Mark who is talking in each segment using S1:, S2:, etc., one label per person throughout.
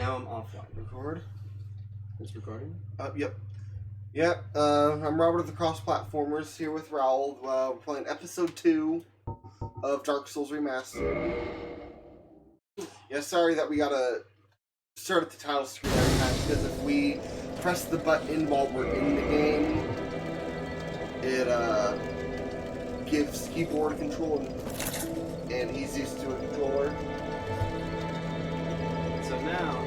S1: now I'm offline.
S2: Record.
S1: It's recording?
S2: Yep. Yep, I'm Robert of the Cross Platformers here with Raul. We're playing episode 2 of Dark Souls Remastered. Yeah, sorry that we gotta start at the title screen every time, because if we press the button while we're in the game, it gives keyboard control, and he's used to a controller.
S1: So now,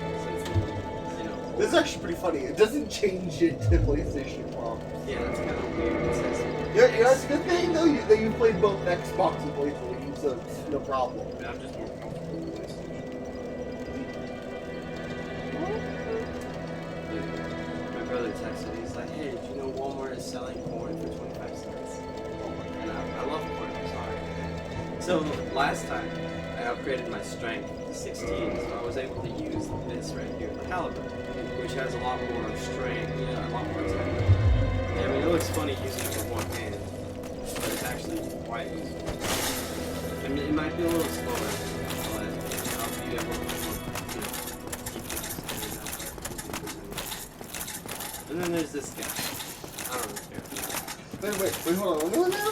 S2: this is actually pretty funny. It doesn't change it to PlayStation prompt.
S1: Yeah, that's kind of weird. It says
S2: Yeah, it's a good thing though that you played both Xbox and PlayStation, so it's no problem.
S1: Yeah, I'm just more comfortable with PlayStation. My brother texted. He's like, "Hey, did you know Walmart is selling corn for 25 cents?" And I love corn. I'm sorry. So last time I upgraded my strength to 16, so I was able to use this right here, the caliber, which has a lot more strength, a lot more attack. I mean, it looks funny using it with one hand, but it's actually quite useful. I mean, it might be a little slower, but I'll be able to, keep this. And then there's this guy. I don't really care for that.
S2: Wait, hold on. One now?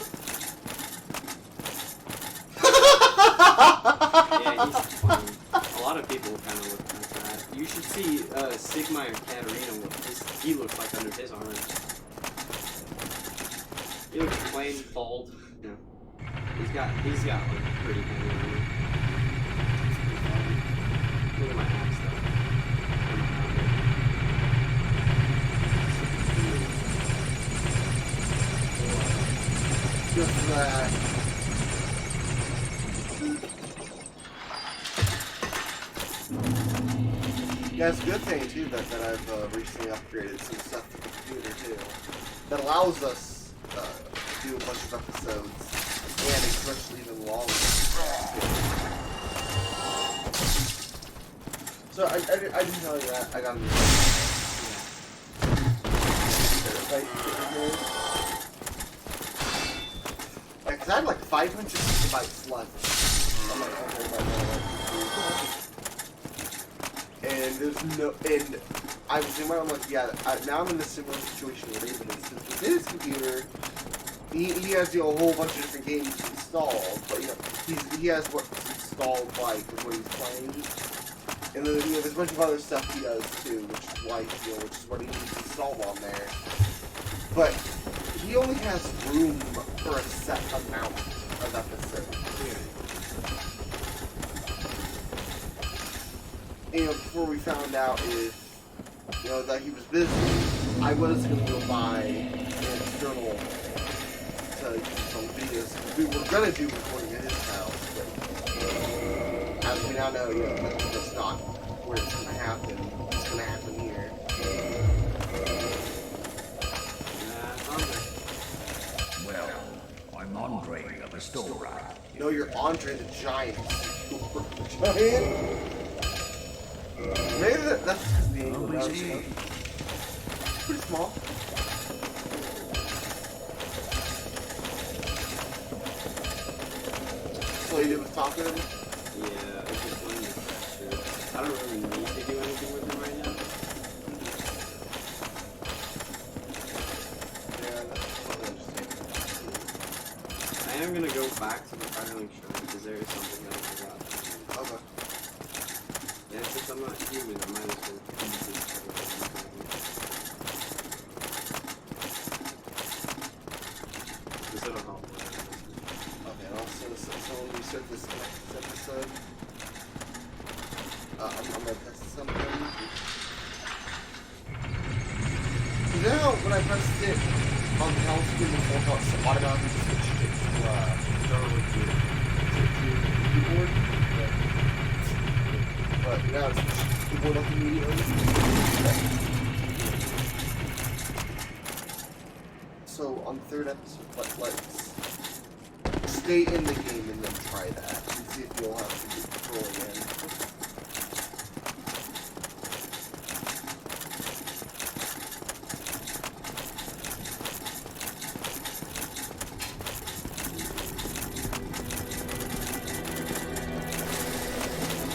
S1: Yeah, he's funny. A lot of people kind of look like that. You should see Sigma or Katarina. He looks like under his armor. He looks plain bald. Yeah. He's got like pretty heavy armor. Look at my axe though.
S2: Just that. Yeah, it's a good thing too that I've recently upgraded some stuff to the computer too. That allows us to do a bunch of episodes and especially even longer. So I didn't tell you that I got a new because I had like 500 gigabytes left on my phone. And there's no, and I was thinking about it, I'm like, yeah, now I'm in a similar situation with Raven. With his computer, he has, a whole bunch of different games installed, but, he has what's installed, like, what he's playing. And then, there's a bunch of other stuff he does, too, which is like, which is what he needs installed on there. But he only has room for a set amount of episodes. Before we found out that he was busy, I was going to go buy an external to use some videos. We were going to do recording at his house, but as we now know, that's not where it's going to happen. It's going to happen here.
S3: Well, I'm Andre the Restorer.
S2: You're Andre the Giant. Giant? Maybe that's because the angle down. Pretty small. So you did with talking?
S1: Yeah, I just wanted to make sure. I don't really need to do anything with him right now.
S2: Yeah, that's interesting.
S1: I am gonna go back to the Firelink Shrine because there is something that I forgot.
S2: Okay.
S1: Yeah, since I'm not human, I might as well use this. Because it'll help.
S2: Okay, so when we start this next episode, I'm gonna test something. So now, when I pressed it on the house screen before, it's automatically switched it to keyboard. But now it's switched to keyboard up immediately. So on the third episode, let's stay in the game and then try that and see if you'll have to do control again.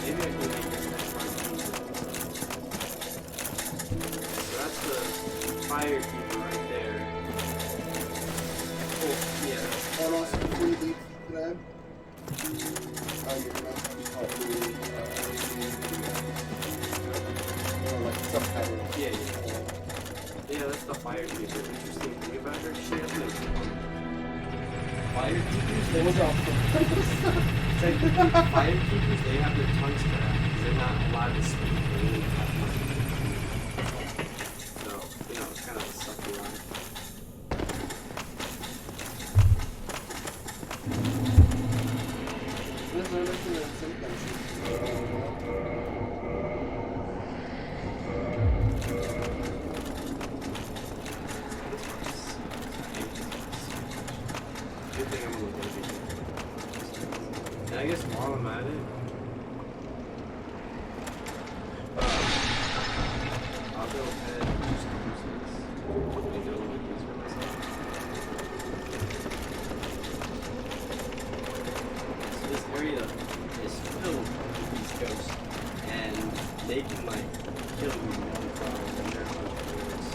S1: Maybe I can make this next one. firekeeper right there. Oh, yeah.
S2: And also, before you leave today, you're gonna probably like subtitles.
S1: Yeah. Yeah, that's the firekeeper. Interesting thing about her, she has no firekeepers. Firekeepers, they have their tongues cut out because they're not allowed to speak. They really have money. So, it's kind of a sucky line.
S2: There's no nothing in some places.
S1: Good thing I'm a little bit. And I guess while I'm at it, I'll go ahead and just use this. Maybe a little bit for myself. So this area is filled with these ghosts, and they can like kill you one time, and they're much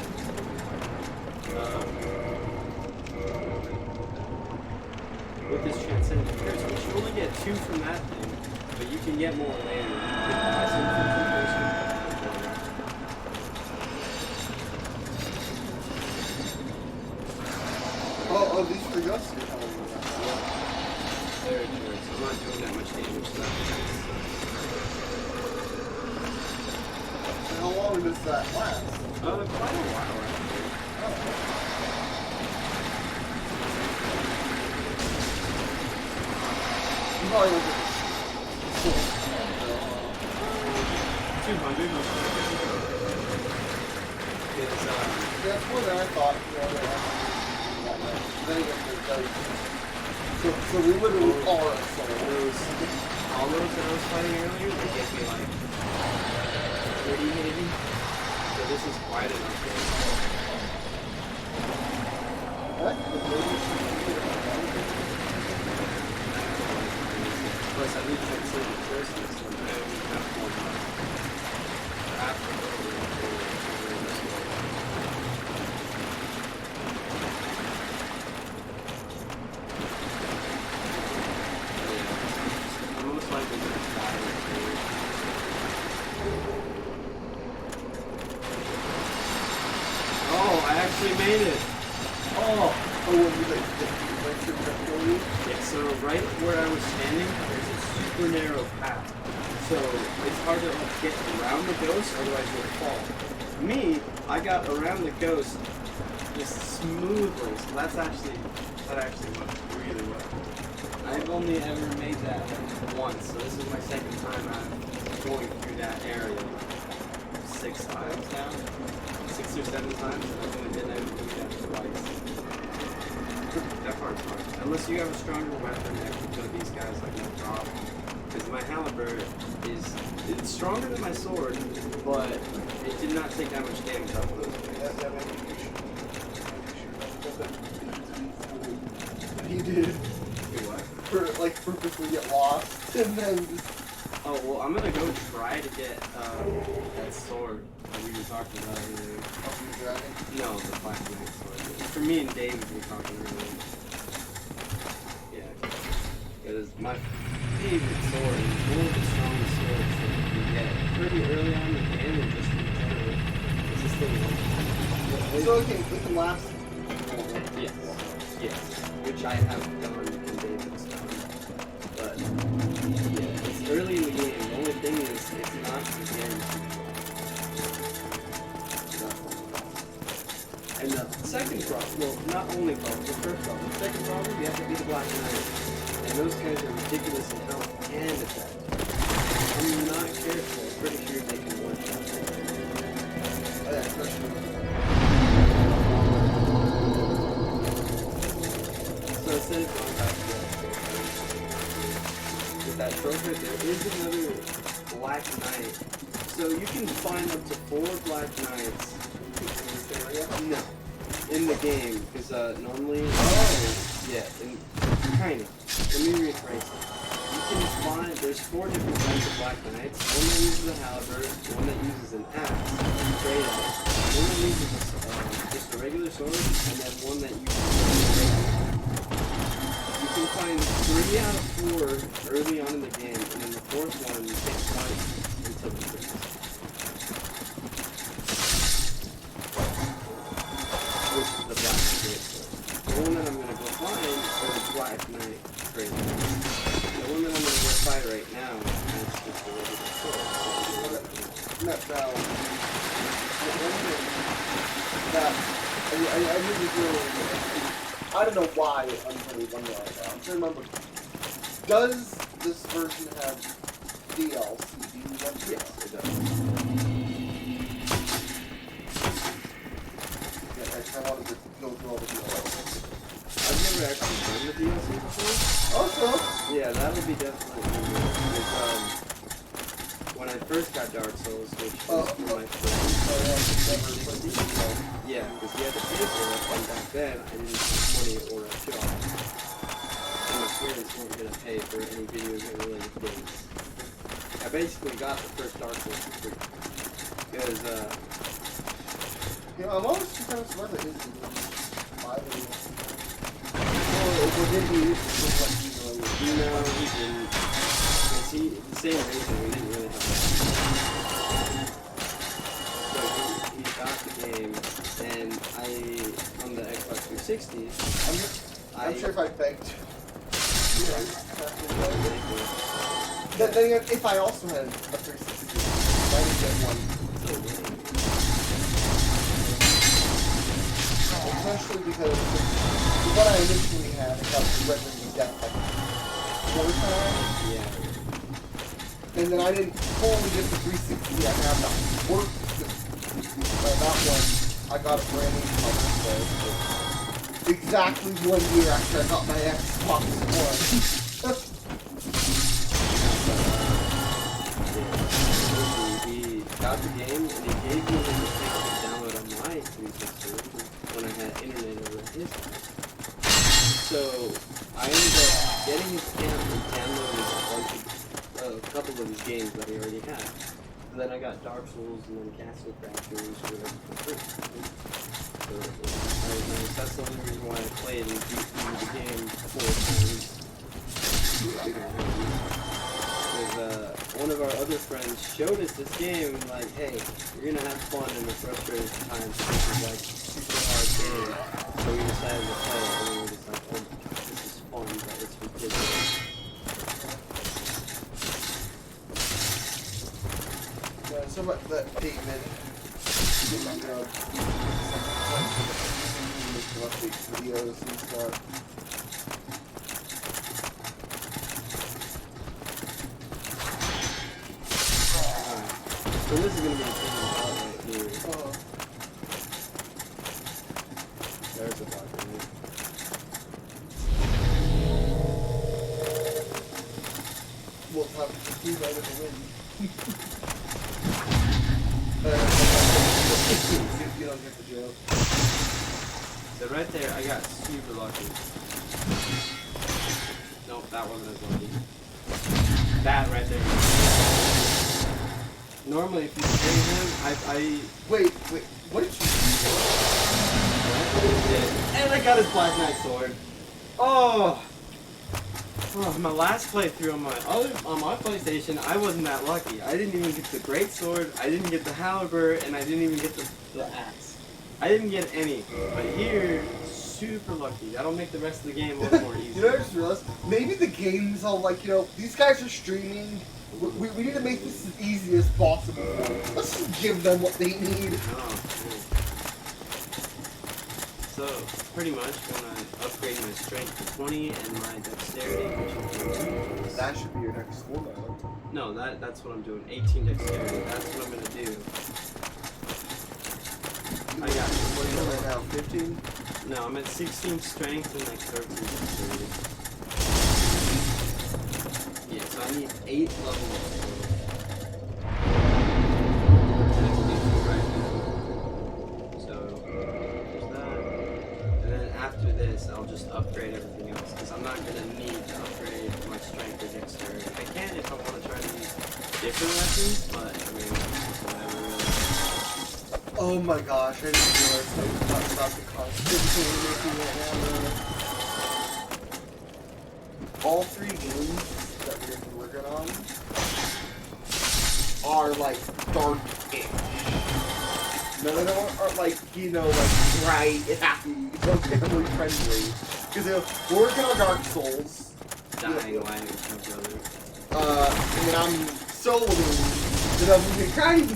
S1: with this transcendent curse, which you only get 2 from that thing, but you can get more later. You can buy something from person.
S2: Oh, these for us you're telling me about.
S1: Yeah. Very good. So I'm not doing that much damage to that.
S2: And how long does that last?
S1: Quite a while actually.
S2: You probably look at
S1: 200.
S2: that's more than I thought. So we literally are a soul.
S1: All those that I was fighting earlier, they gave me like 30 maybe. So this is quite an upgrade. Plus, I need to consider the first one, so I only have 4 months. After I'm most likely going to die right here. Oh, I actually made it! Oh! Yeah, so right where I was standing, there's a super narrow path. So it's hard to get around the ghost, otherwise you'll fall. Me, I got around the ghost just smoothly, so that actually went really well. I've only ever made that once, so this is my second time I'm going through that area. 6 times now? 6 or 7 times, and I've only been able to do that twice. That part's hard. Unless you have a stronger weapon that can kill these guys like no problem. Because my halberd it's stronger than my sword, but it did not take that much damage off those guys.
S2: He did.
S1: Do what?
S2: Purposely get lost and then just.
S1: Oh well, I'm gonna go try to get that sword that we were talking about earlier. No, the Black Knight sword. For me and Dave we were talking earlier. Yeah. Because my favorite sword is one of the strongest swords that you can get pretty early on in the game and just in general. It's this thing.
S2: So okay, it can last.
S1: Yes. Yes. Which I have done in David's done. But yeah, it's early in the game. The only thing is it's not guaranteed. And the second problem, well, not only problem, the first problem. The second problem, you have to be the Black Knight. And those guys are ridiculous in health and attack. I'm not careful, I'm pretty sure they can one shot.
S2: Oh yeah, especially.
S1: So instead of going back to that trophy, there is another Black Knight. So you can find up to 4 Black Knights. No, in the game, because normally, yeah, kind of. Let me rephrase it. You can find, there's 4 different kinds of Black Knights. One that uses a halberd, one that uses an axe, great axe, one that uses a 3 out of 4 early on in the game, and then the 4th one you can't find until the 6th. Which is the Black Knight. The one that I'm gonna go find is the Black Knight Great. The one that I'm gonna go fight right now is just a regular sword.
S2: That now, the one thing that I really feel, I don't know why I'm really wondering right now. I'm trying to remember. Does this version have DLC? Do you want
S1: Yes, it does.
S2: Yeah, I kind of wanted to go through all the DLC.
S1: I've never actually done the DLC before.
S2: Also,
S1: Yeah, that would be definitely good. Because, when I first got Dark Souls, which was through my friend, yeah, because he had to pay for it, and back then I didn't have money or a job. And my parents weren't going to pay for any video game related things. I basically got the first Dark Souls for free. Because,
S2: I'm always kind of surprised that his well, did he used to look like he really
S1: no, he didn't. Because the same reason, we didn't really have money. So he got the game, and on the Xbox 360,
S2: I'm sure if I begged. Then again, if I also had a 360, I would get one. Especially because what I initially had, I got Red Ring Death like 4 times.
S1: Yeah.
S2: And then I didn't fully get the 360 I have that worked. That one, I got a brand new cover, so exactly 1 year after I got my Xbox One.
S1: He got the game, and he gave me the thing to download on my 360 when I had internet over at his house. So I ended up getting his account and downloading a couple of his games that he already had. And then I got Dark Souls and then Castle Crashers or whatever for free. So that's the only reason why I played and beat through the game 4 times. Because one of our other friends showed us this game and like, hey, you're gonna have fun in the frustrating times. This is like super hard game. So we decided to play it and we were just like, oh my god, this is fun, but it's ridiculous.
S2: Yeah, so about that David, update videos and stuff.
S1: So this is gonna be a thing right here. There's a document.
S2: We'll have to see right at the win. You don't get the joke.
S1: So right there, I got super lucky. Nope, that wasn't as lucky. That right there. Normally, if you carry him,
S2: Wait, what did you do?
S1: and I got his Black Knight sword. Oh, my last playthrough on my PlayStation, I wasn't that lucky. I didn't even get the great sword, I didn't get the halberd, and I didn't even get the axe. I didn't get any. But here, super lucky. That'll make the rest of the game a little more easy.
S2: You know what I just realized? Maybe the game's all like, these guys are streaming. We need to make this as easy as possible for them. Let's just give them what they need.
S1: Oh, cool. So, pretty much, when I upgrade my strength to 20 and my dexterity, which
S2: That should be your next score now.
S1: no, that's what I'm doing. 18 dexterity. That's what I'm gonna do. I got
S2: What are you at right now? 15?
S1: no, I'm at 16 strength and like 13 dexterity. Yeah, so I need 8 level ups. So there's that. And then after this, I'll just upgrade everything else because I'm not gonna need to upgrade my strength or dexterity. I can if I want to try to use different weapons, but I mean, whatever. Really.
S2: Oh my gosh, I didn't realize that we talked about the cost of making right now. all 3 games that we're gonna be working on are like dark-ish. None of them are like, you know, like bright, happy, family friendly. Because we're working on Dark Souls.
S1: Dying light with my brother.
S2: And then I'm soloing the Devil May Cry game.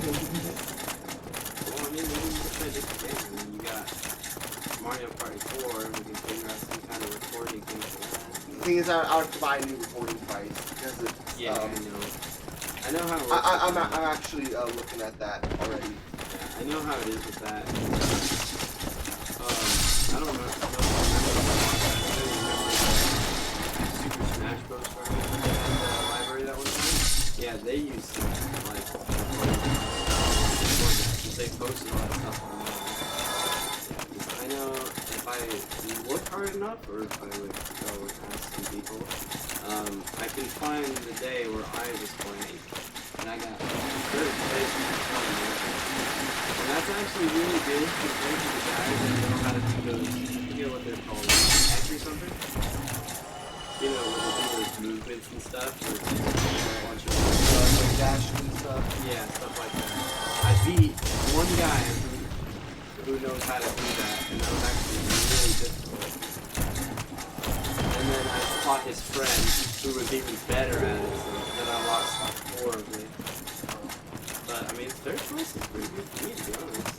S1: Well, I mean, we can play different games. I mean, you got Mario Party 4, we can figure out some kind of recording thing for that.
S2: The thing is, I have to buy a new recording device because it's.
S1: Yeah, I know. I know how it works.
S2: I'm actually looking at that already.
S1: Yeah, I know how it is with that. I don't remember. Super Smash Bros. For the library that one time. Yeah, they used to like because they posted a lot of stuff online. I know if I look hard enough, or if I would go and ask some people, I can find the day where I was playing, and I got third place in the tournament. And that's actually really good compared to the guys that know how to do those, I forget what they're called, X or something? You know, when they do those movements and stuff, or launch your
S2: Like dash and stuff.
S1: yeah, stuff like that. I beat one guy who knows how to do that, and that was actually really difficult. And then I fought his friend, who was even better at it, so then I lost horribly. But I mean, third place is pretty good for me, to be honest.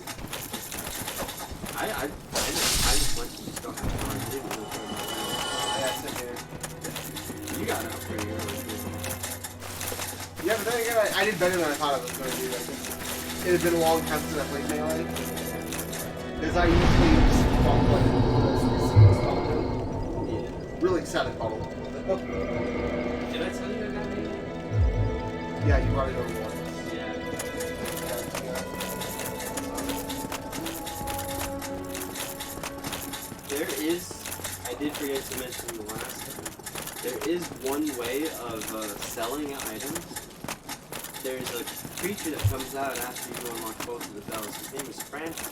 S1: I just want you to still have fun. I didn't really care about that.
S2: Yeah, same here.
S1: You got up pretty early, too.
S2: Yeah, but then again, I did better than I thought I was going to do. Like, it had been a long time since I played Melee. Because I usually just fought like
S1: Yeah.
S2: really excited about it.
S1: Did I tell you I got Melee?
S2: Yeah, you brought it over once.
S1: Yeah. There is, I did forget to mention the last time, there is one way of selling items. There's a creature that comes out after you unlock both of the bells. His name is Frantic.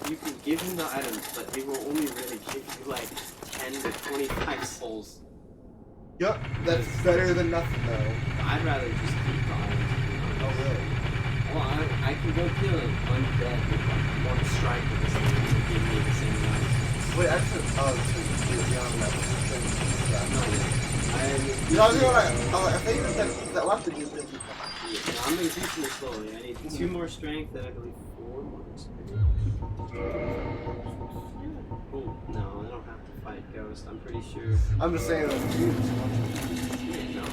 S1: You can give him the items, but he will only really give you like 10 to 25 souls.
S2: Yup, that's better than nothing though.
S1: I'd rather just keep the items.
S2: Oh really?
S1: Well, I can go kill an undead with like one strike with this thing and give me the same amount.
S2: Wait, I said, oh, it's beyond that.
S1: Not yet.
S2: You know, I think that left it just
S1: Yeah, no, I'm increasing it slowly. I need 2 more strength and I believe 4 more experience. Oh, no, I don't have to fight Ghost. I'm pretty sure.
S2: I'm just saying that it's
S1: Yeah, no.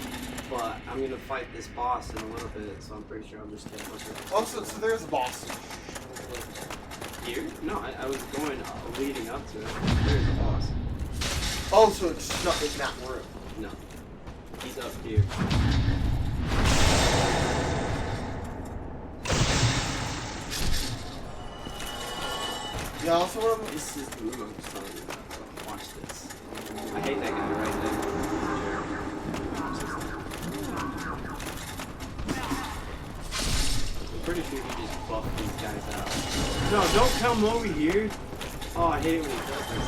S1: But I'm gonna fight this boss in a little bit, so I'm pretty sure I'll just take much of it.
S2: Oh, so there's a boss.
S1: Here? No, I was going leading up to it. There's a boss.
S2: Oh, so it's not in that room.
S1: No. He's up here.
S2: Yeah, also what
S1: This is the room I was telling you about, though. Watch this. I hate that guy right there. I'm pretty sure he just buffed these guys out. No, don't come over here! Oh, I hate it when he does this.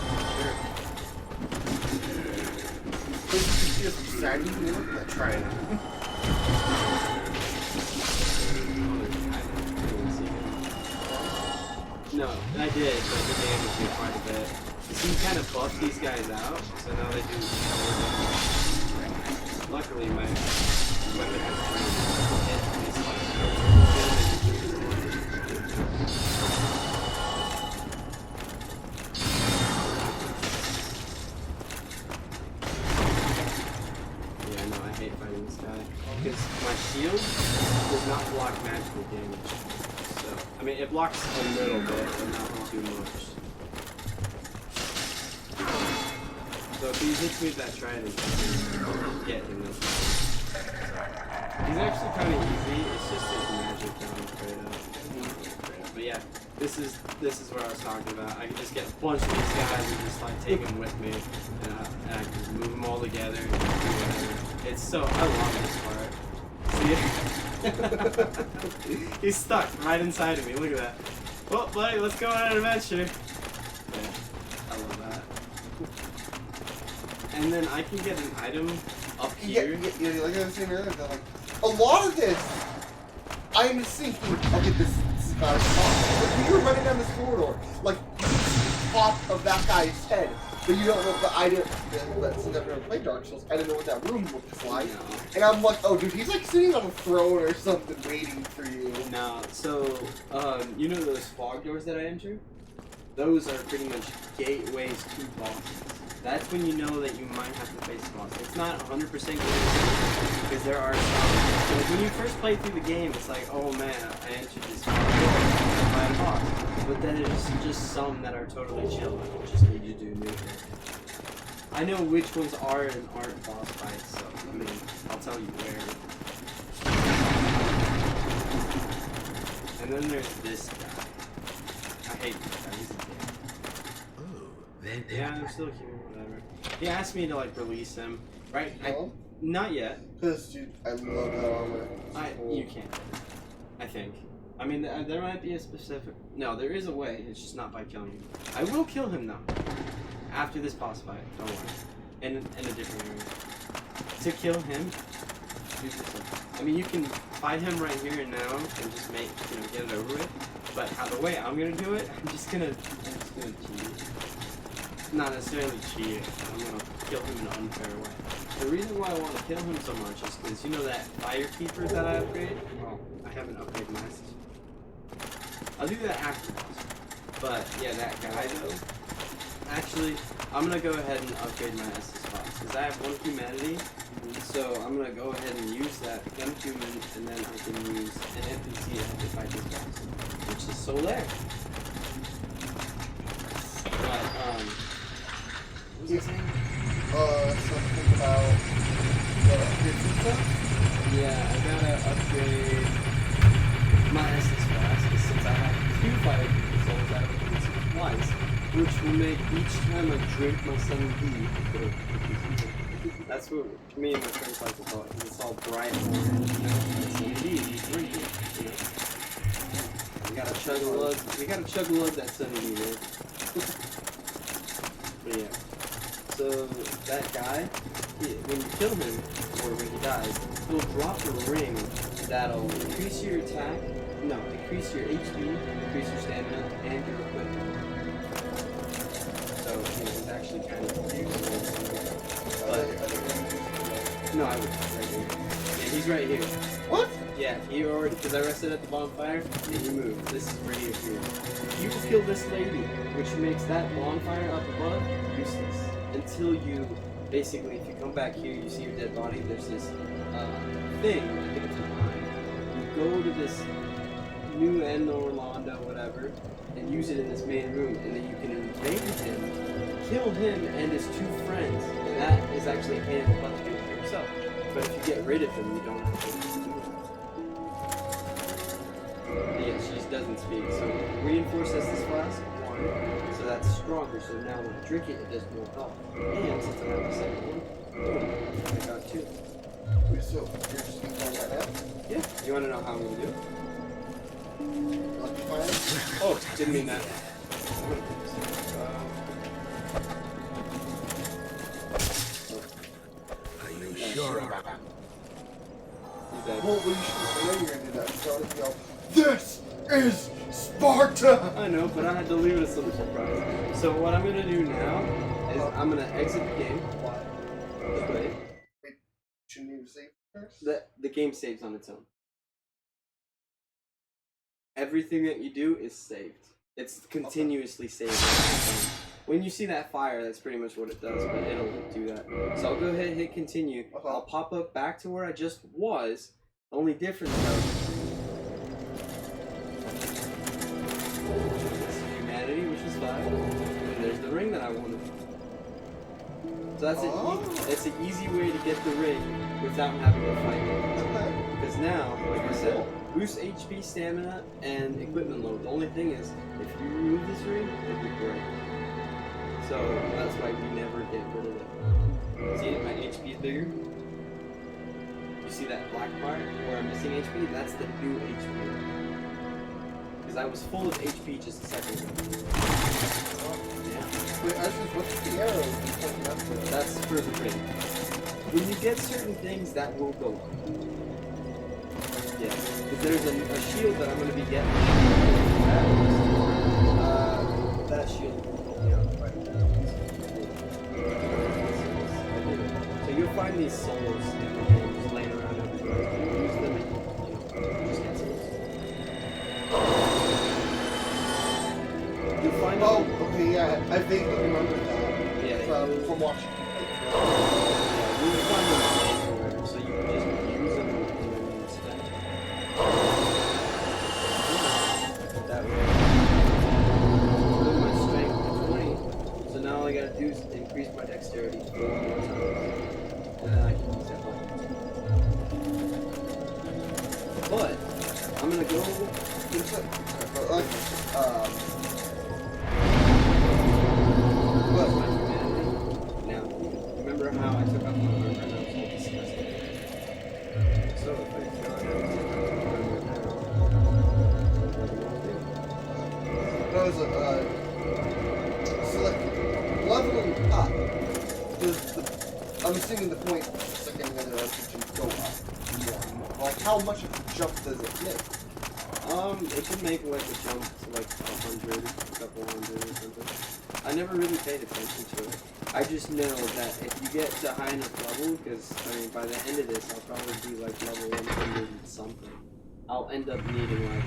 S2: is just sad. You look at that trying.
S1: No, I did, but the damage did quite a bit. You see, he kind of buffed these guys out, so now they do. Luckily, my weapon has Yeah, no, I hate fighting this guy because my shield does not block magical damage. So, I mean, it blocks a little bit, but not too much. So if he hits me with that trident, I can get him this time. He's actually kind of easy. It's just his magic down straight up. But yeah, this is what I was talking about. I can just get a bunch of these guys and just like take them with me, and I can just move them all together. And do whatever. It's so I love this part. See it? He's stuck right inside of me. Look at that. Well, buddy, let's go on an adventure. Yeah, I love that. and then I can get an item up
S2: Yeah,
S1: here.
S2: like I was saying earlier, that, like, a lot of this, I'm just thinking, okay, this is not a top. Like, when you were running down this corridor, like, you see the top of that guy's head, but you don't know, but I didn't, but since I've never played Dark Souls, I didn't know what that room looked like.
S1: No.
S2: And I'm like, oh, dude, he's like sitting on a throne or something waiting for you.
S1: No, so, you know those fog doors that I enter? Those are pretty much gateways to bosses. That's when you know that you might have to face a boss. It's not 100% guaranteed, because there are some. Like when you first play through the game, it's like, oh man, I entered this fog door, I fight a boss. But then there's just some that are totally chill, and just need you to do new things. I know which ones are and aren't boss fights, so, I mean, I'll tell you where. And then there's this guy. I hate this guy, he's a dick. Yeah, I'm still here, whatever. He asked me to, like, release him, right? Not yet.
S2: Because, dude, I love that armor.
S1: You can't. I think. I mean, there might be a specific... No, there is a way, it's just not by killing him. I will kill him, though. After this boss fight, don't worry. In a different area. To kill him, do this one. I mean, you can fight him right here and now, and just make, get it over with. But the way I'm gonna do it, I'm just gonna cheat. Not necessarily cheat, I'm gonna kill him in an unfair way. The reason why I want to kill him so much is because you know that Firekeeper that I upgraded? Well, I haven't upgraded my Estus. I'll do that afterwards. But yeah, that guy though. Actually, I'm gonna go ahead and upgrade my Estus box because I have 1 humanity. So I'm gonna go ahead and use that 1 human, and then I can use an NPC to help me fight this boss, which is Solaire. But what was I saying?
S2: Something about the upgrades and stuff?
S1: Yeah, I gotta upgrade my Estus flask since I have 2 fire souls out of it twice, which will make each time I drink my 7D. That's what me and my friends like to call it, because it's all bright orange, That's 7D, you drink it, You gotta chug a lug that 7D, man. But yeah. So that guy, when you kill him, or when he dies, he'll drop a ring that'll increase your attack, increase your HP, increase your stamina, and your equipment. So, it's actually kind of useful. But, no, I would right here. Yeah, he's right here.
S2: What?
S1: Yeah, he already, because I rested at the bonfire, and he moved. This is right here. You will kill this lady, which makes that bonfire up above useless. Until you, basically, if you come back here, you see your dead body, there's this thing, I think it's behind. You go to this New End Orlando, whatever, and use it in this main room, and then you can invade him, kill him and his 2 friends, and that is actually handled by the dude himself. But if you get rid of him, you don't have to do it. Yeah, she doesn't speak, so reinforce Estus flask, 1. So that's stronger, so now when I drink it, it does more health. And since I have the second one, I got 2.
S2: Wait, so you're just going to right now?
S1: Yeah. You want to know how I'm going to do it?
S2: Lucky fire?
S1: Oh, didn't mean that.
S3: Are you sure about that?
S2: Well, you should know you're going to do that. So if you go, this is Sparta!
S1: I know, but I had to leave it as some surprise. So what I'm going to do now is I'm going to exit the game. Wait.
S2: Shouldn't you save first?
S1: The game saves on its own. Everything that you do is saved. It's continuously saved on its own. When you see that fire, that's pretty much what it does, but it'll do that. So I'll go ahead and hit continue. I'll pop up back to where I just was. Only difference though. This is humanity, which is 5. And there's the ring that I wanted. So that's an easy way to get the ring without having to fight it. Because now, like I said, boost HP, stamina, and equipment load. The only thing is, if you remove this ring, it'll be great. So that's why we never get rid of it. See, my HP is bigger. You see that black part where I'm missing HP? That's the new HP. Because I was full of HP just a second ago. Yeah.
S2: Wait, what's the arrow pointing up to?
S1: That's for the ring. When you get certain things, that will go up. Yeah, because there's a shield that I'm going to be getting. That shield will help me out quite a bit. So you'll find these souls in the game just laying around everywhere. You use them and just get souls. You'll find
S2: okay, yeah, I vaguely remember that.
S1: Yeah,
S2: from watching.
S1: You can find them everywhere, so you can just use them and then spend. That way. Put my strength to 20, so now all I gotta do is increase my dexterity 4 more times. And then I can use that button. But, I'm gonna go
S2: But
S1: my humanity. Now, remember how I took off my armor and I was all disgusted? So, if I kill it,
S2: that was so like leveling up. I'm assuming the point is like any other RPG go up more. Like how much of a jump does it make?
S1: It can make like a jump to like 100, a couple hundred or something. I never really paid attention to it. I just know that if you get to high enough level, because I mean by the end of this I'll probably be like level 100 and something. I'll end up needing like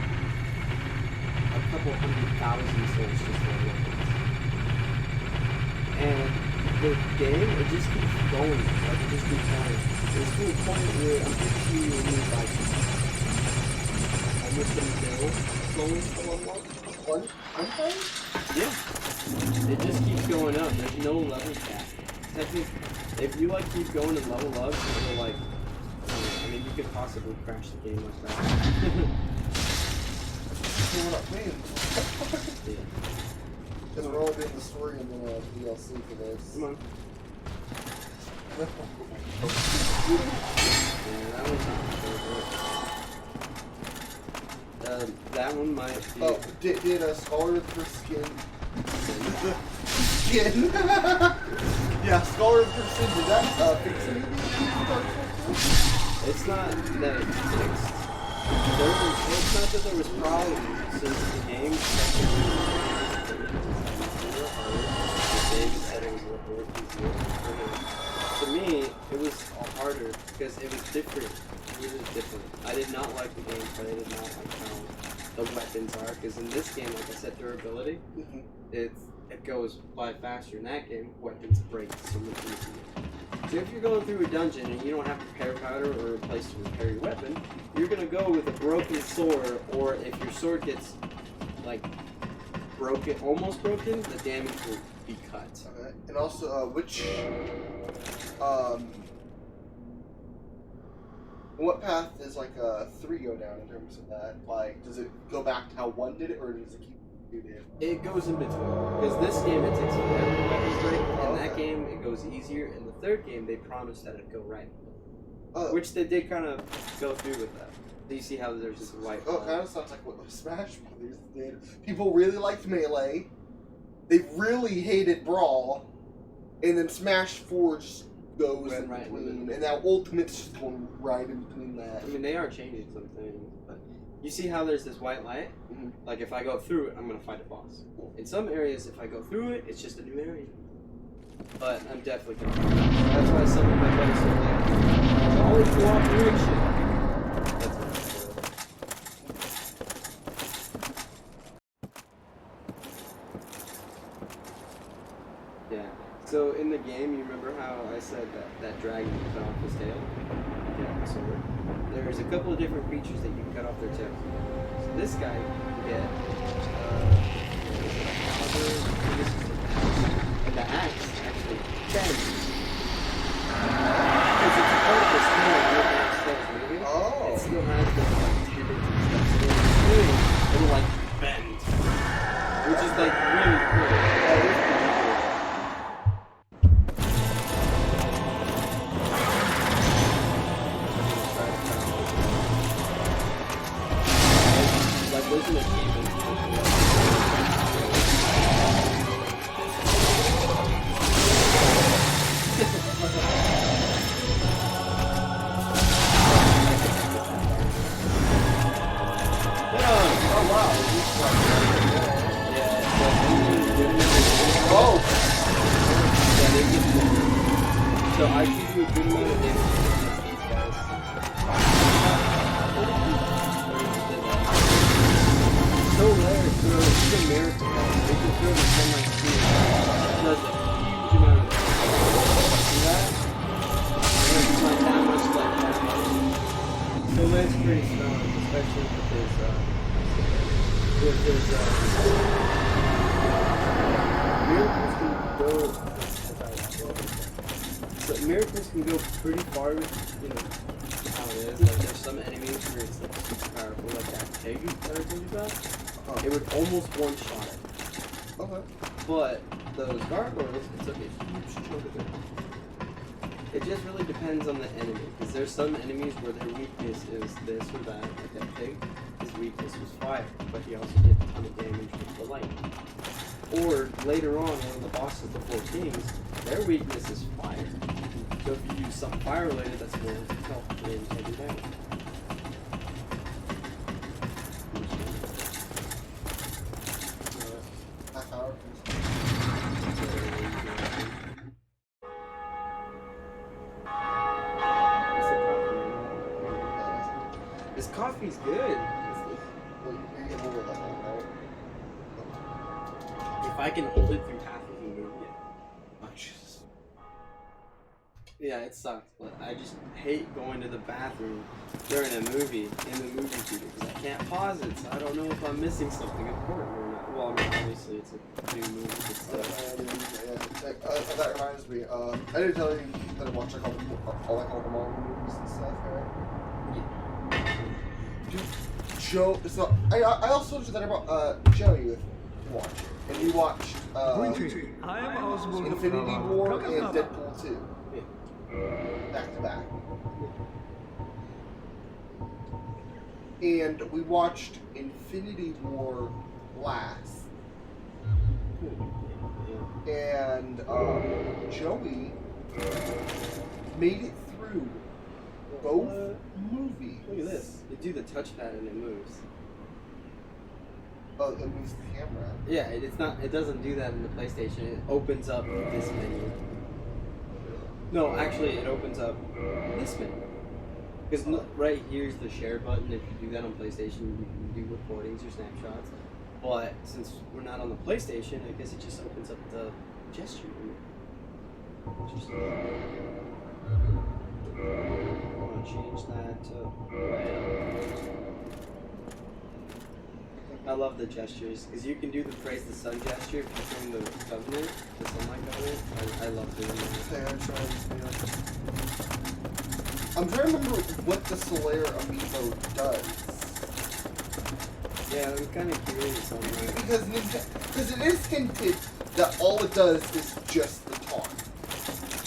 S1: a couple 100,000 souls just for weapons. And the game, it just keeps going. Like it just keeps going. There's to a point where I'm pretty sure you need like almost a mill souls to level up.
S2: One? I'm fine?
S1: Yeah. It just keeps going up. There's no level cap. Technically, if you like keep going and level up, it'll like, I mean, you could possibly crash the game like that.
S2: So we're not playing.
S1: Yeah.
S2: Because we're all doing the story and then DLC for this.
S1: Come on. Yeah, that one's not my favorite. That one might be.
S2: Oh, did a scholar for skin? Skin? Yeah, scholar for skin. Did that fix anything?
S1: It's not that it's fixed. It's not that there was problems since the game said it was a little more easier. To me, it was harder because it was different. It was different. I did not like the gameplay. I did not like how the weapons are, because in this game, like I said, durability, it goes by faster. In that game, weapons break so much easier. So if you're going through a dungeon and you don't have repair powder or a place to repair your weapon, you're gonna go with a broken sword, or if your sword gets like broken, almost broken, the damage will be cut.
S2: Okay. And also, what path does like 3 go down in terms of that? Like, does it go back to how 1 did it, or does it keep doing it?
S1: It goes in between. Because this game it takes forever to weapons break. In that game it goes easier. In the third game they promised that it'd go right. Which they did kind of go through with that. Do you see how there's this white
S2: Oh, it kind of sounds like what Smash Brothers did. People really liked Melee. They really hated Brawl. And then Smash 4 just goes in
S1: right
S2: between. And now Ultimate's just going right in between that.
S1: I mean, they are changing some things, but you see how there's this white light?
S2: Mm-hmm.
S1: Like, if I go through it, I'm going to fight a boss. In some areas, if I go through it, it's just a new area. But I'm definitely going to fight it. That's why some of my buddies are like, always cooperation. That's what I'm doing. Yeah. So in the game, you remember how I said that dragon cut off his tail? Yeah, so there's a couple of different creatures that you can cut off their tails. So this guy, you get and the axe actually bends. Because it's a part of this tail where the axe starts moving.
S2: Oh.
S1: It still has this like tendency stuff. So when it's moving, it'll like bend. Which is like really cool. That is pretty cool. There's an achievement.
S2: Oh!
S1: Yeah, they get so I give you a good amount of damage against these guys. So rare, so it's a miracle. They can throw the sunlight speed. It does a huge amount of damage. See that? It's not that much like that. So that's pretty strong, especially with his miracles can go. So miracles can go pretty far with, you know, how it is. Like there's some enemies where it's like super powerful, like that pig that I told you about. It would almost one-shot it.
S2: Okay.
S1: But those gargoyles, it took a huge chunk of it. It just really depends on the enemy, because there's some enemies where their weakness is this or that. Like that pig, his weakness was fire, but he also did a ton of damage with the lightning. Or later on, one of the bosses, the Four Kings, their weakness is fire. So if you use something fire related, that's more health and heavy damage.
S2: Half hour.
S1: This coffee's good.
S2: Well, you get over that one, right?
S1: If I can hold it through half of the movie, yeah, it sucks. But I just hate going to the bathroom during a movie in the movie theater because I can't pause it, so I don't know if I'm missing something important or not. Well, I mean, obviously it's a new movie, but still.
S2: That reminds me. I didn't tell you that I watched all the Marvel movies and stuff, right? Joe, so I also told you that about Joey with watching, and we watched
S3: I am Oswald.
S2: Infinity War and Deadpool 2 back to back, and we watched Infinity War last, and Joey made it through both movies.
S1: Look at this. You do the touchpad and it moves.
S2: Oh, it moves the camera.
S1: Yeah, it's not. It doesn't do that in the PlayStation. It opens up this menu. No, actually, it opens up this menu. Because right here's the share button. If you do that on PlayStation, you can do recordings or snapshots. But since we're not on the PlayStation, I guess it just opens up the gesture menu. I want to change that to red. I love the gestures because you can do the praise the sun gesture if you're doing the covenant, the sunlight covenant. I love doing that.
S2: I'm trying to remember what the Solaire amiibo does.
S1: Yeah, I'm kind of curious on that.
S2: Because it is hinted that all it does is just the taunt.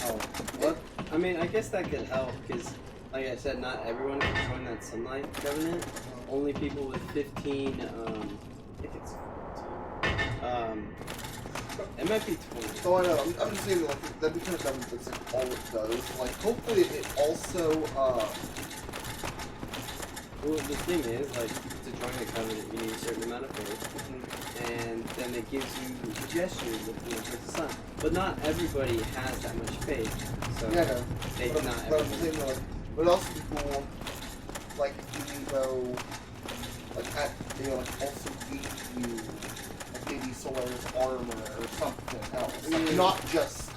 S1: Oh, what? I mean, I guess that could help because, like I said, not everyone can join that sunlight covenant. Only people with 15, I think it's 15. It might be 20.
S2: Oh, I know. I'm just saying, like, that'd be kind of dumb if it's like all it does. Like, hopefully it also,
S1: Well, the thing is, like, to join the covenant, you need a certain amount of faith, and then it gives you gestures of, you know, towards the sun. But not everybody has that much faith, so
S2: yeah, no.
S1: they
S2: But
S1: not
S2: I'm
S1: everybody.
S2: saying, like, would also be cool, like, amiibo, like, you know, like, also give you, like, maybe Solaire's armor or something else. Like, not just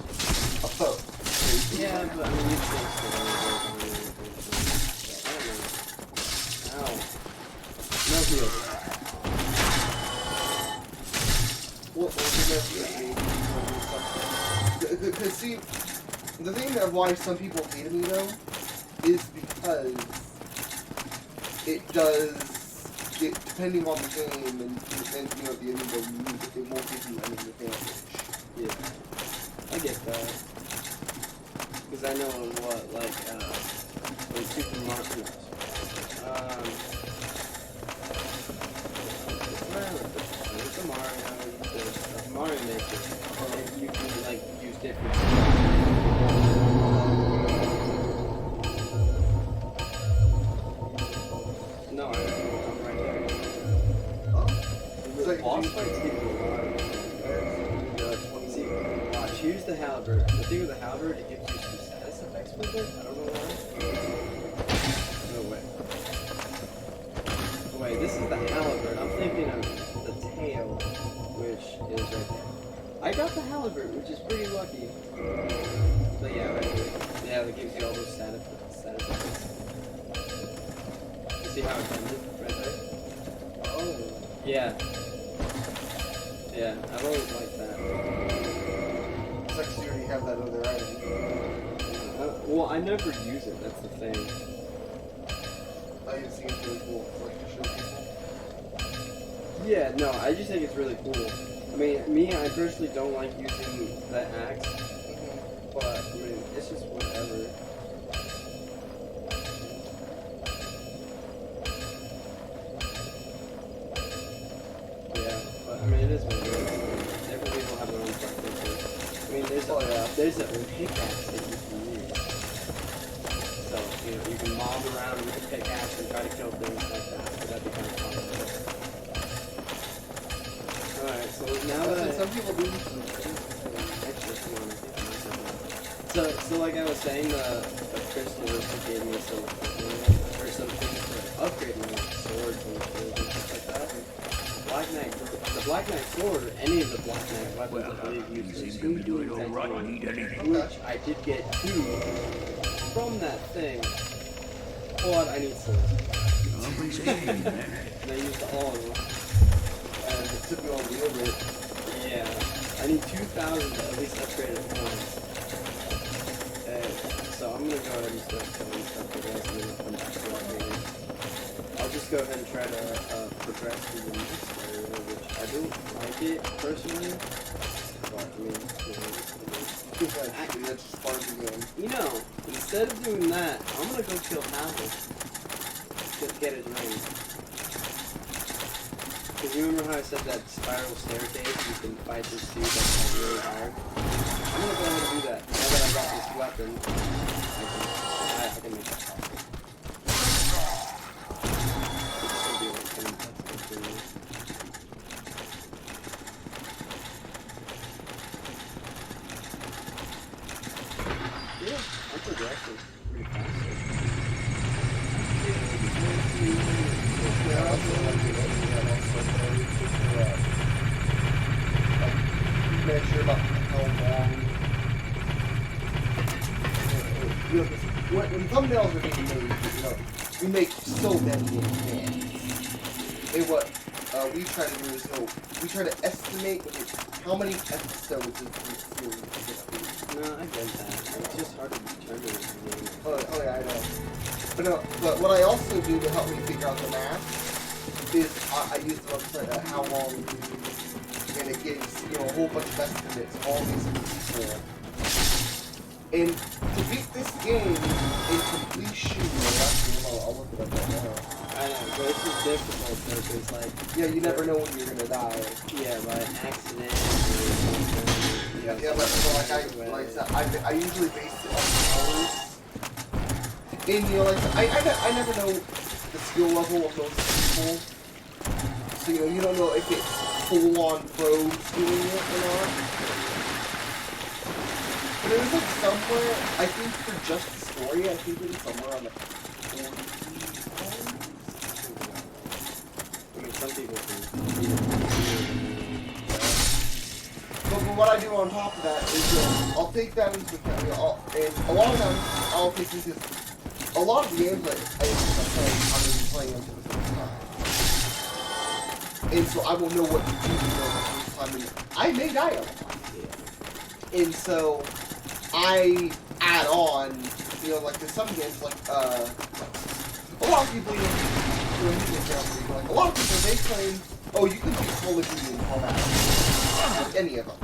S2: a foe.
S1: Yeah, but I mean, you think so. I don't know. Ow. No heal.
S2: Because, see, the thing of why some people hate Amiibo is because it does, depending on the game and you know, the Amiibo you use, it won't give you any advantage.
S1: Yeah. I get that. Because I know in what, like, in Super Mario, it's a Mario Maker, and you can, like, use different No, I'm right there.
S2: Oh,
S1: boss fights give you a lot. See, watch, here's the halberd. The thing with the halberd, it gives you some status effects with it. I don't know why. No way. Oh, wait, this is the halberd. I'm thinking of the tail, which is right there. I got the halberd, which is pretty lucky. But yeah, right here. Yeah, it gives you all those status effects. You see how it's ended? Right there?
S2: Oh.
S1: Yeah. Yeah, I've always liked that.
S2: It's like you already have that other item.
S1: Well, I never use it, that's the thing.
S2: I didn't see it's really cool. It's like to show people.
S1: Yeah, no, I just think it's really cool. I mean, I personally don't like using the axe, but, I mean, it's just whatever. Yeah, but, I mean, it is what it is. Different people have their own preferences. I mean, there's a pickaxe that you can use. So, you know, you can mob around with a pickaxe and try to kill things like that, so that'd be kind of fun. Alright, so now that
S2: Some people do.
S1: actually, come on, I think I messed up. So like I was saying, the crystal also gave me some, or some things to upgrade my swords and shields and stuff like that. The Black Knight sword, or any of the Black Knight weapons, I believe, uses two which I did get 2 from that thing. But I need swords. And I used all of them.
S2: And it took me all the over it.
S1: Yeah, I need 2,000 to at least upgrade it once. So I'm gonna go ahead and start killing stuff for guys and then I'll come back to upgrading. I'll just go ahead and try to progress through the next area, which I don't like it personally. But I mean,
S2: Actually, that's just part of the game.
S1: you know, instead of doing that, I'm gonna go kill Havel. Just get his ring. Because you remember how I said that spiral staircase, you can fight this dude that's like really hard? I'm gonna go ahead and do that. Now that I got this weapon, I can make that possible. It's gonna be like 10 bucks for me. Yeah, I'm progressing pretty fast.
S2: Yeah, I also like it. Measure about how long. You know, when thumbnails are being made, you know, we make so many in advance. And what we try to do is, you know, we try to estimate how many episodes is this series going to be.
S1: No, I get that. It's just hard to determine.
S2: Oh yeah, I know. But no, but what I also do to help me figure out the math is I use the website how long, and it gives, you know, a whole bunch of estimates of all these people. And to beat this game in completion, I'll look it up right now.
S1: I know, but it's just difficult because it's like,
S2: Yeah, you never know when you're gonna die.
S1: yeah, by accident or something.
S2: Yeah, but so like I said, I usually base it on hours. And you know, like I never know the skill level of most people. So you know, you don't know if it's full-on pros doing it or not. But it was like somewhere, I think for just the story, I think it was somewhere on like 40 hours.
S1: I mean, some people can.
S2: But what I do on top of that is I'll take that into account. You know, and a lot of times I'll take into a lot of the games that I'm going to be playing them for the first time. And so I will know what to do the first time. And I may die a lot. And so I add on, you know, like there's some games like a lot of people, you know, like a lot of people they claim, oh, you can beat Call of Duty in 12 hours. Like any of them.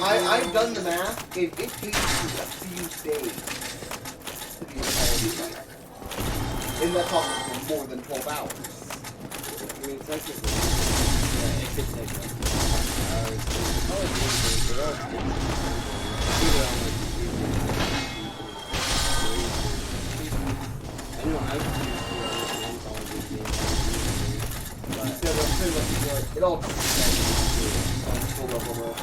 S2: I've done the math, and it takes you a few days to be able to play. And that's also more than 12 hours.
S1: I mean, technically, yeah, it could take like 5 hours. Call of Duty, there are things I know I've used one Call of Duty game.
S2: very much it all depends on level of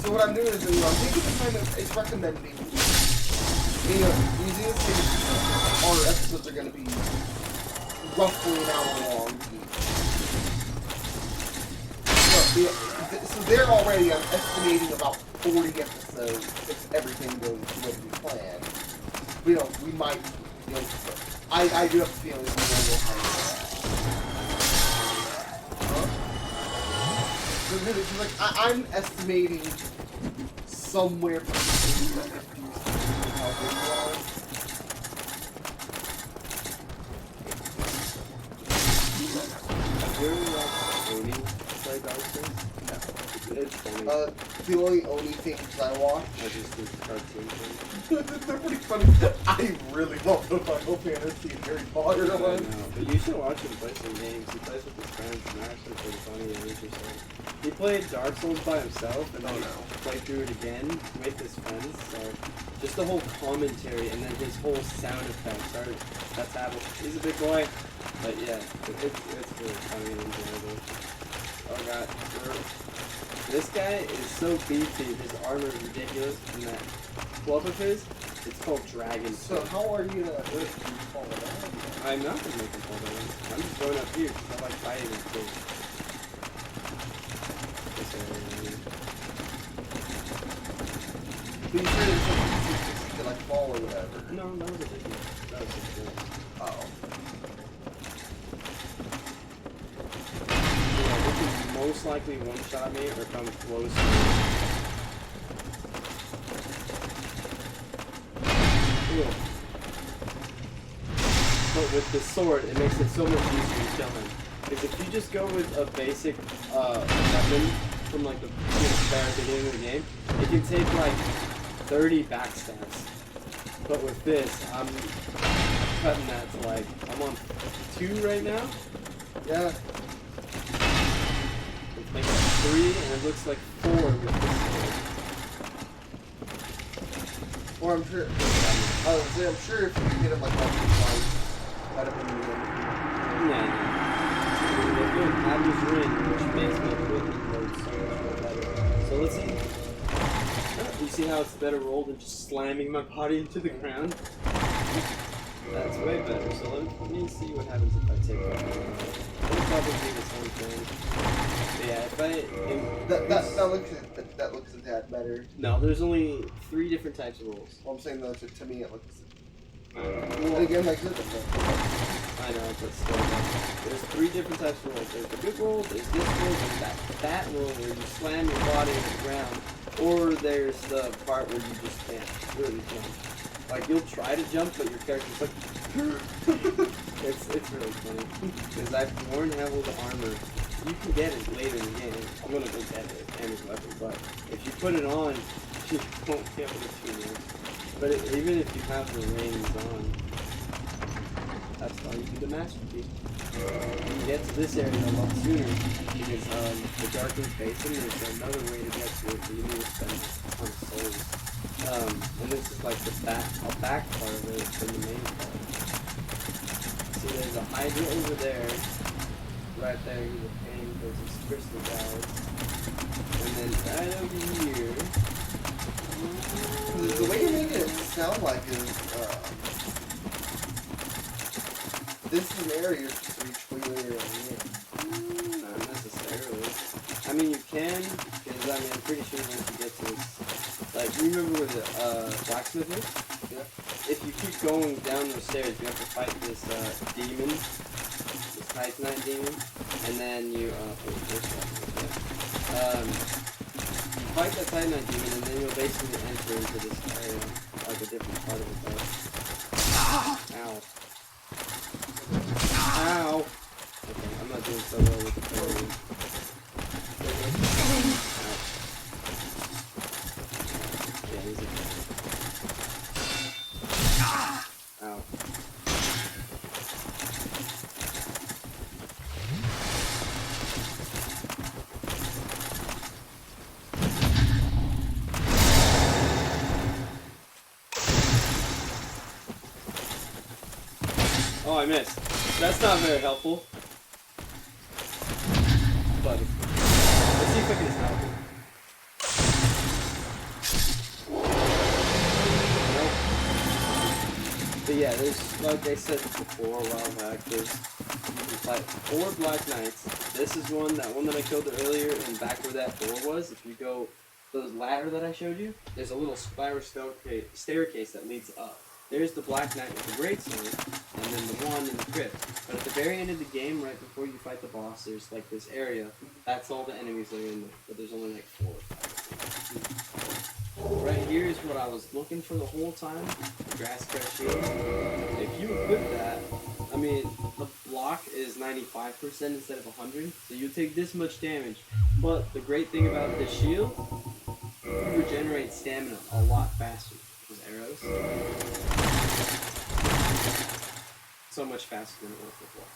S2: So what I'm doing is, I'm taking the time that it's recommending. Using this thing, our episodes are going to be roughly an hour long each. So they're already, I'm estimating about 40 episodes if everything goes the way we planned. We might, I do have a feeling we will have I'm estimating somewhere between the 50s and how big you are.
S1: Have you ever watched Oni play Dark Souls?
S2: No.
S1: It's funny.
S2: The only Oni things I watch.
S1: I just do cartoon things.
S2: They're pretty funny. I really love the Final Fantasy and Harry Potter
S1: I
S2: ones.
S1: know, but you should watch him play some games. He plays with his friends, and they're actually pretty funny and interesting. He played Dark Souls by himself, and then played through it again with his friends. So just the whole commentary, and then his whole sound effects. That's how he's a big boy, but yeah, it's really funny and enjoyable. Oh god, this guy is so beefy. His armor is ridiculous, and that club of his, it's called Dragon.
S2: So how are you gonna fall down?
S1: I'm not gonna make him fall down. I'm just going up here because I like fighting him too. This area right here.
S2: But you said it's something to like fall or whatever.
S1: No, that was ridiculous. That was just good.
S2: Oh.
S1: Yeah, this is most likely one-shot me or come close to me. Cool. But with the sword, it makes it so much easier to kill him. Because if you just go with a basic weapon from like the very beginning of the game, it can take like 30 backstabs. But with this, I'm cutting that to like, I'm on 2 right now.
S2: Yeah.
S1: It's making 3, and it looks like 4 with this sword.
S2: Or I'm sure. I'm sure if you hit him like once or twice, that'd have been the end.
S1: Yeah. They're doing average ring, which makes my equipment load so much more better. So let's see. You see how it's better rolled than just slamming my body into the ground? That's way better. So let me see what happens if I take that. It'll probably be the same thing. But yeah, if
S2: That looks a tad better.
S1: No, there's only 3 different types of rolls.
S2: Well, I'm saying though, to me it looks.
S1: Well,
S2: Again, like this.
S1: I know, but still, there's 3 different types of rolls. There's the good roll, there's this roll, there's that roll where you slam your body into the ground, or there's the part where you just can't really jump. Like, you'll try to jump, but your character's like, it's really funny. Because I've worn Havel the armor. You can get it later in the game. I'm gonna go get it and his weapon, but if you put it on, you won't be able to do it. But even if you have the rings on, that's why you do the master key. You can get to this area a lot sooner because the darkened basin, there's another way to get to it, but you need to spend a ton of souls. And this is like the back part of it from the main part. See, there's a hydrant over there. Right there, he's a pain because it's crystal guys. And then right over here.
S2: The way you're making it sound like is, this is an area to reach way later in the game.
S1: Not necessarily. I mean, you can, because I mean, I'm pretty sure once you get to this, like, you remember where the blacksmith is?
S2: Yeah.
S1: If you keep going down those stairs, you have to fight this demon, this Titanite demon, and then you, you fight that Titanite demon, and then you'll basically enter into this area, like a different part of it, though. Ow. Ow! Okay, I'm not doing so well with the parry. Yeah, he's a... Ow. Oh, I missed. That's not very helpful. But let's see if I can stop it. Nope. But yeah, there's, like I said before a while back, you can fight 4 Black Knights. This is that one that I killed earlier, and back where that door was, if you go, those ladder that I showed you, there's a little spiral staircase that leads up. There's the Black Knight with the great sword, and then the one in the crypt. But at the very end of the game, right before you fight the boss, there's like this area. That's all the enemies that are in there, but there's only like 4 or 5. Right here is what I was looking for the whole time, the grass crest shield. If you equip that, I mean, the block is 95% instead of 100, so you take this much damage. But the great thing about this shield, you regenerate stamina a lot faster. Those arrows. So much faster than it was before.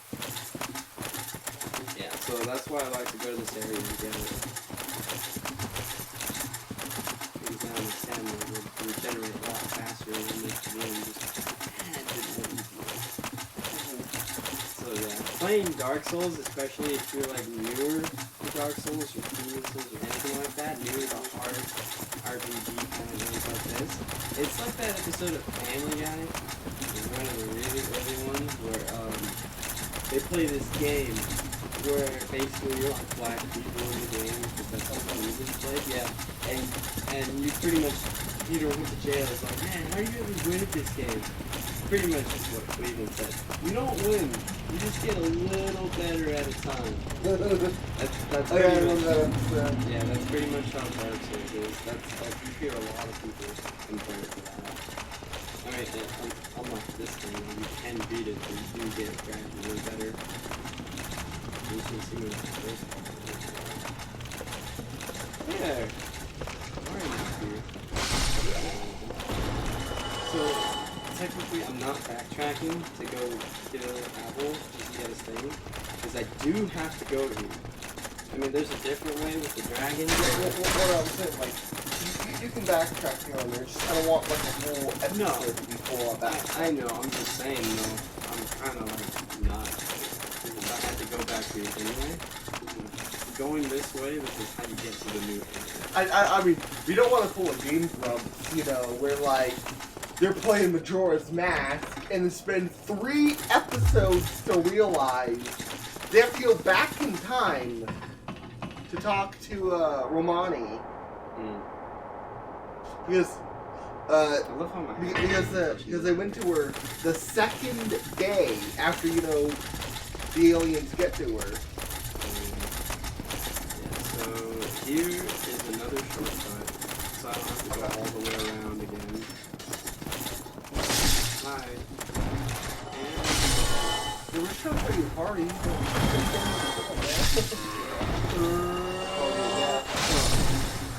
S1: Yeah, so that's why I like to go to this area and get it. Because now the stamina will regenerate a lot faster and it makes the game just a bit more easier. So yeah, playing Dark Souls, especially if you're like newer to Dark Souls or Demon Souls or anything like that, newer to hard RPG kind of games like this, it's like that episode of Family Guy, one of the really early ones, where they play this game where basically you're like black people in the game, because that's what the movies played, yeah, and you pretty much, Peter went to jail, it's like, man, how are you even good at this game? Pretty much just what Cleveland said. You don't win, you just get a little better at a time. That's pretty much, yeah, that's pretty much how Dark Souls is. That's like, you hear a lot of people compare it to that. I mean, unlike this thing, you can beat it, but you do get gradually better. You can see what it's supposed to be. There! Why are you here? So, technically, I'm not backtracking to go kill Apple just to get his thing, because I do have to go here. I mean, there's a different way with the dragon.
S2: What I was saying, like, you can backtrack here on there. Just I don't want like a whole episode to be full of that.
S1: I know. I'm just saying though. I'm kind of like not. Because I had to go back here anyway. Going this way, this is how you get to the new area.
S2: I mean, we don't want to pull a Game Grumps, you know, where like they're playing Majora's Mask and then spend 3 episodes to realize they have to go back in time to talk to Romani. Because because they went to her the second day after, you know, the aliens get to her.
S1: Yeah, so here is another shortcut, so I don't have to go all the way around again. Hi. And
S2: They were trying to play your party.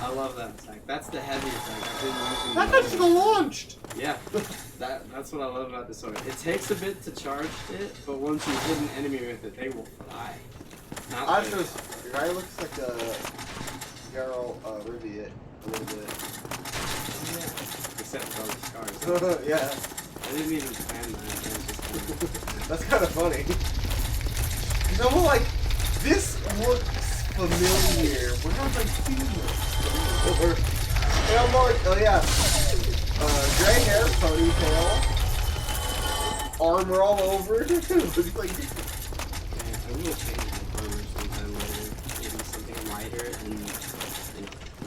S1: I love that attack. That's the heavy attack. I've been using
S2: That thing should have launched!
S1: Yeah, that's what I love about this sword. It takes a bit to charge it, but once you hit an enemy with it, they will fly. Not
S2: I
S1: like,
S2: just, the guy looks like a Geralt Riviet a little bit.
S1: yeah, except for all the scars.
S2: Yeah,
S1: I didn't even plan that. It was just kind of,
S2: that's kind of funny. You know, like, this looks familiar. Where have I seen this? And I'm like, oh yeah, gray hair, ponytail, armor all over. Looks like.
S1: yeah, I will change my armor sometime later. Maybe something lighter and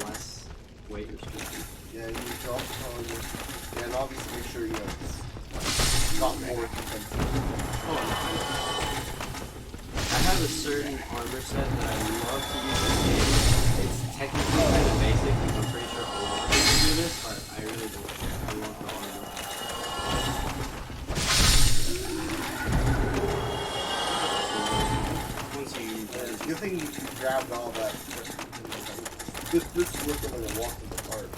S1: less weight restricted.
S2: Yeah, you need to also color. Yeah, and obviously make sure you know it's not more expensive.
S1: Oh, I have a certain armor set that I love to use in the game. It's technically kind of basic, because I'm pretty sure a lot of people do this, but I really don't care. I love the armor. Once you
S2: Good thing you grabbed all that. This is looking like a walk in the park.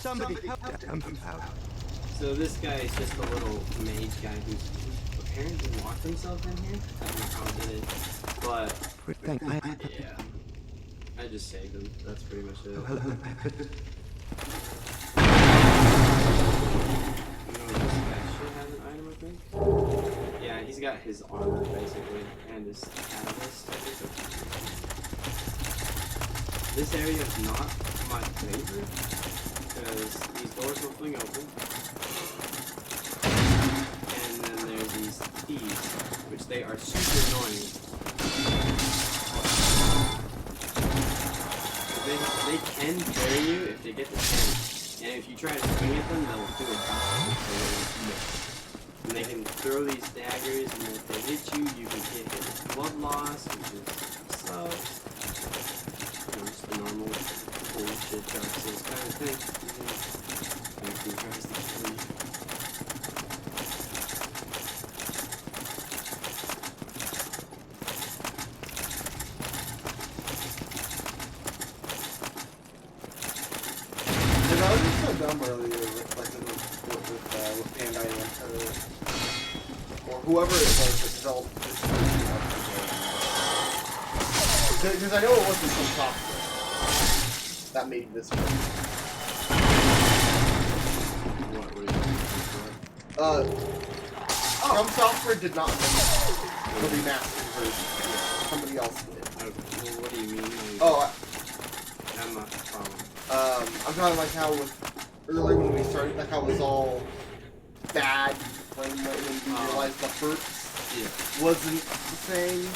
S3: Somebody help him out.
S1: So this guy is just a little mage guy who's apparently locked himself in here. I don't know how he did it, but
S3: Good thing
S1: yeah, I just saved him. That's pretty much it. You know, this guy should have an item, I think. Yeah, he's got his armor basically, and his catalyst. This area is not my favorite, because these doors will fling open. And then there's these thieves, which they are super annoying. They can carry you if they get the chance. And if you try to swing at them, they'll do a and they can throw these daggers, and if they hit you, you can get hit with blood loss, which is sucks. You know, just the normal bullshit Dark Souls kind of thing. Actually tries to kill you.
S2: And I was just so dumb earlier with Bandai Namco, or whoever it was that developed this version of the game. Because I know it wasn't some software that made this version.
S1: What were you looking
S2: Some software did not make the remastered version. Somebody else did.
S1: for? Well, what do you mean? I'm not following.
S2: I'm talking like how with earlier when we started, like how it was all bad when we realized the hurts wasn't the same.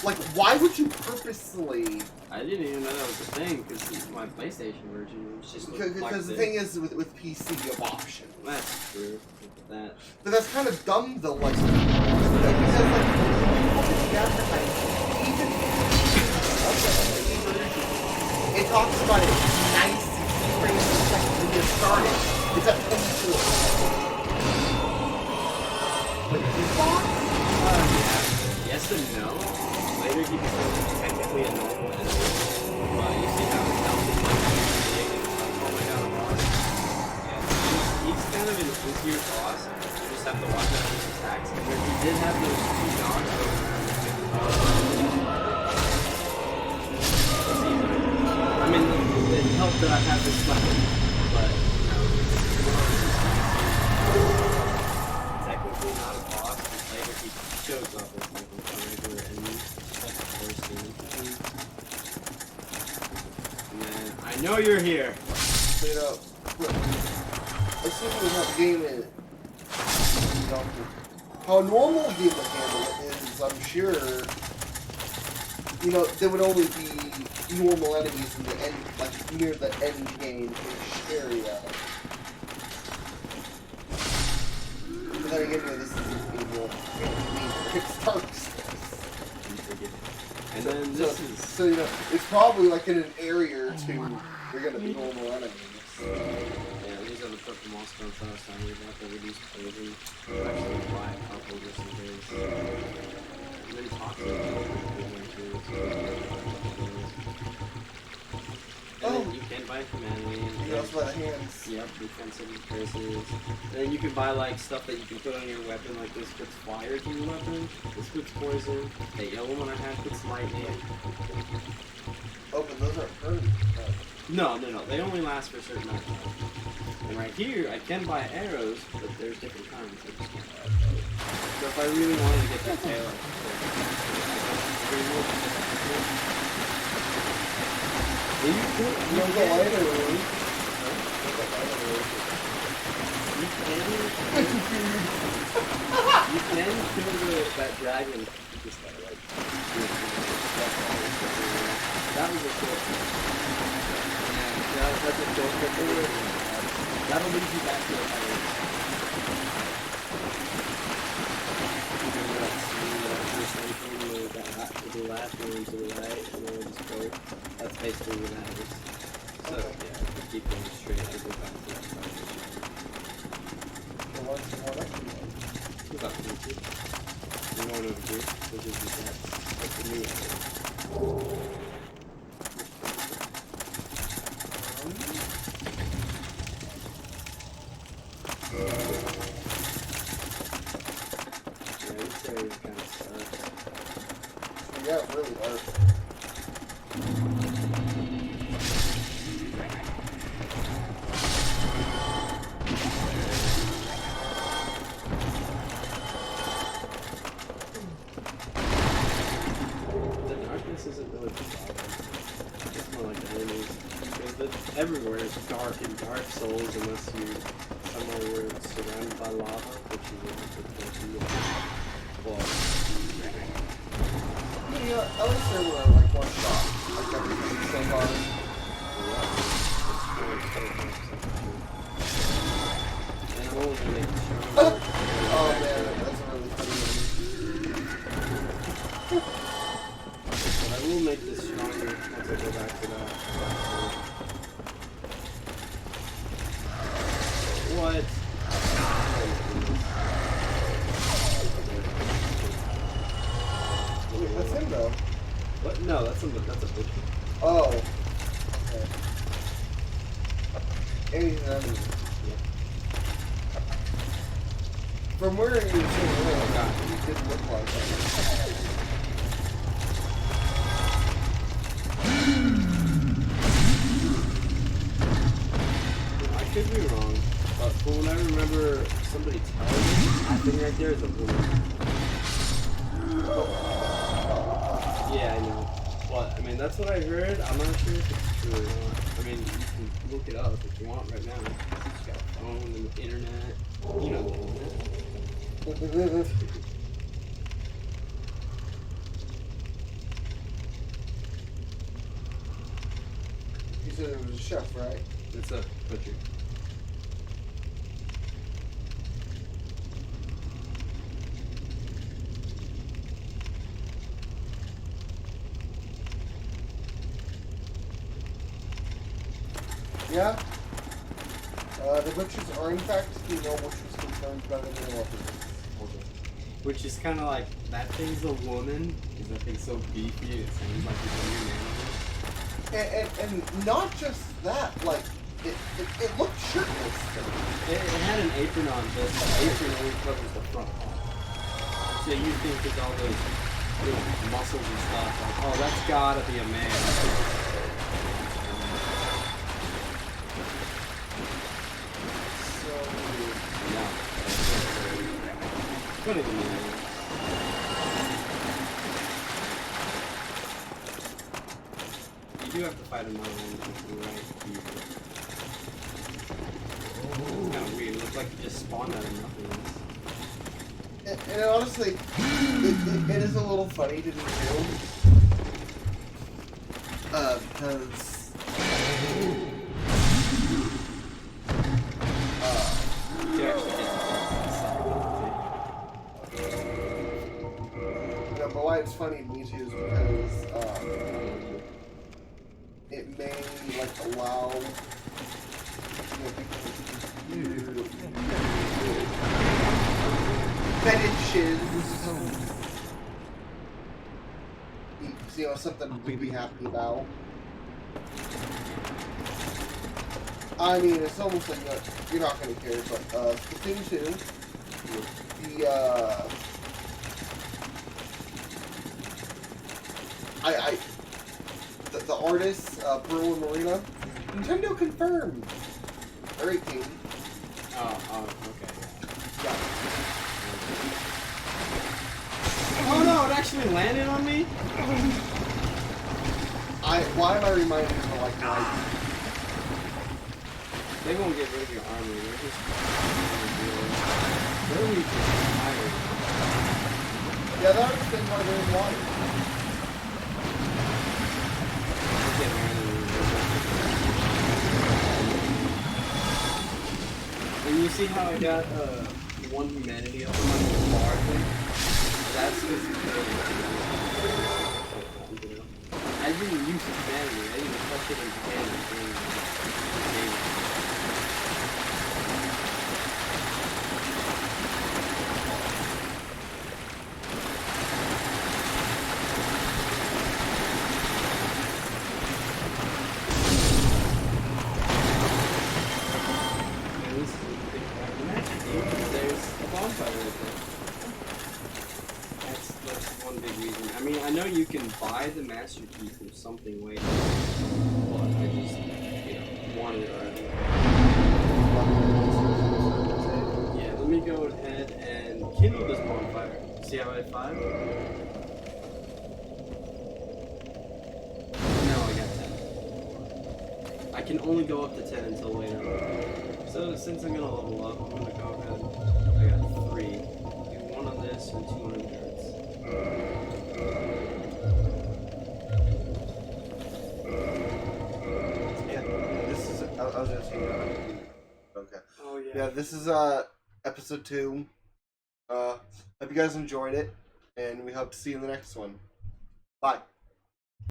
S2: Like, why would you purposely?
S1: I didn't even know that was a thing, because my PlayStation version was just
S2: Because the thing is, with PC, you have options.
S1: That's true. That.
S2: But that's kind of dumb, though. Like, because like, even it talks about it nice frames per second when you start it. It's at 24. But
S1: Yes and no. Later he becomes technically a normal enemy. But you see how his health is like big and it's like, oh my god, a boss. Yeah, he's kind of an easier boss. You just have to watch out for his attacks. And if he did have those two dogs I mean, it helped that I have this weapon, but technically not a boss. Later he shows up as like a regular enemy, like a person. And then I know you're here.
S2: you know, assuming how the game is, you know, how a normal game would handle it is, I'm sure, you know, there would only be normal enemies in the end, like near the end game-ish area. But then again, you know, this is evil. It's Dark Souls.
S1: And then this is.
S2: So, you know, it's probably like in an area or two, you're gonna be normal enemies.
S1: Yeah, these are the purple monster stuff I was telling you about. They reduce poison. Actually, buy a couple just in case. And then toxic. And then you can buy command lanes.
S2: You can also buy the hands.
S1: Yep, defensive curses. And then you can buy like stuff that you can put on your weapon, like this puts fire to your weapon, this puts poison, the yellow one I have puts lightning.
S2: Oh, but those aren't permanent.
S1: No, they only last for a certain amount of time. And right here, I can buy arrows, but there's different kinds. I just can't buy arrows. So if I really wanted to get that tail, you can kill that dragon. Just like that was a cool thing. Yeah, that's a cool thing. That'll lead you back to the island. To the left and then to the right, and then just go. That's basically what that is. So, yeah, keep going straight as we back to that part. About 22. We're going over here, which is the cat. That's the new area. Yeah, this area kind of sucks.
S2: Yeah, it really does.
S1: everywhere is dark in Dark Souls unless you're somewhere where it's surrounded by lava, which you will well,
S2: Yeah, at least there were like one shot. Like everything so far.
S1: and I'm only gonna make it stronger.
S2: Oh man, that's a really funny one.
S1: But I will make this stronger once I go back to that. What?
S2: Wait, that's him though.
S1: What? No, that's a butcher.
S2: Oh. Okay. And he's an enemy. From where he was sitting, he didn't look like that.
S1: I could be wrong, but from what I remember somebody telling me, that thing right there is a woman. Yeah, I know. Well, I mean, that's what I heard. I'm not sure if it's true or not. I mean, you can look it up if you want right now. It's got a phone and the internet. You know the internet.
S2: You said it was a chef, right?
S1: It's a butcher.
S2: Yeah. The butchers are in fact female, which was confirmed by the developers.
S1: Which is kind of like, that thing's a woman, because that thing's so beefy and it sounds like it's a weird animal.
S2: And not just that, like, it looked shirtless.
S1: It had an apron on, but the apron only covers the front. So you think there's all those little muscles and stuff, like, oh, that's gotta be a man. No. What is it? You do have to fight another one to the right. It's kind of weird. It looks like you just spawned out of nothing.
S2: And honestly, it is a little funny to do. Because but why it's funny to me too is because it may like allow people to fetishes. You know, something we'd be happy about. I mean, it's almost like you're not gonna care, but the thing too, the artists, Pearl and Marina, Nintendo confirmed. Or 18.
S1: Oh, okay.
S2: Yeah.
S1: Oh no, it actually landed on me?
S2: Why am I reminded of like
S1: They won't get rid of your armor, they're just they're weak and tired.
S2: Yeah, that was the thing why they're in water.
S1: And you see how I got one humanity up on my bar thing? That's just I didn't use humanity, I didn't touch it in the hand. I know you can buy the Master Key from something way, but I just, wanted it already. Yeah, let me go ahead and kindle this bonfire. See how I had 5? No, I got 10. I can only go up to 10 until later. So since I'm gonna level up, I'm gonna go ahead. I got 3. Do 1 on this and 2 on endurance.
S2: Yeah, this is. I was gonna say. Okay.
S1: Oh yeah.
S2: Yeah, this is episode 2. Hope you guys enjoyed it, and we hope to see you in the next one. Bye.